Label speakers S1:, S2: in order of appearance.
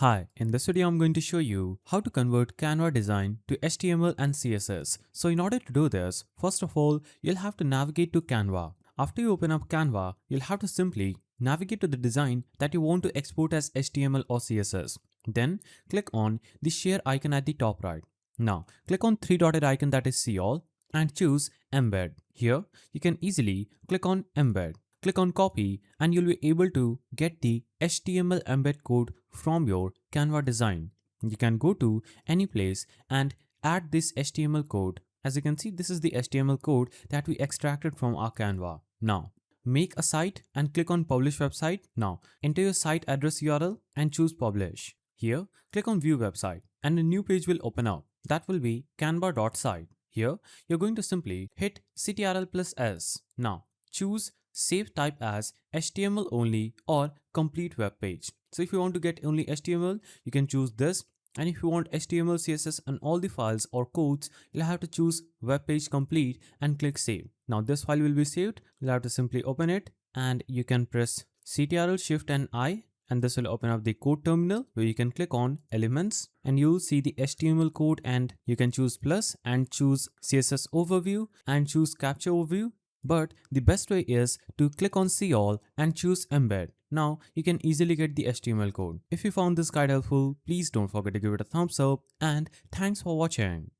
S1: Hi, in this video I'm going to show you how to convert Canva design to HTML and CSS. So in order to do this, first of all, you'll have to navigate to Canva. After you open up Canva, you'll have to simply navigate to the design that you want to export as HTML or CSS. Then click on the share icon at the top right. Now click on three-dotted icon that is see all and choose embed. Here you can easily click on embed. Click on copy and you'll be able to get the HTML embed code from your Canva design. You can go to any place and add this HTML code. As you can see, this is the HTML code that we extracted from our Canva. Now, make a site and click on publish website. Now, enter your site address URL and choose publish. Here, click on view website and a new page will open up. That will be canva.site. Here, you're going to simply hit Ctrl+S. Now, choose save type as HTML only or complete web page. So if you want to get only HTML, you can choose this. And if you want HTML, CSS and all the files or codes, you'll have to choose web page complete and click save. Now this file will be saved. You'll have to simply open it and you can press Ctrl Shift and I and this will open up the code terminal where you can click on elements and you'll see the HTML code and you can choose plus and choose CSS overview and choose capture overview. But the best way is to click on see all and choose embed. Now you can easily get the HTML code. If you found this guide helpful, please don't forget to give it a thumbs up and thanks for watching.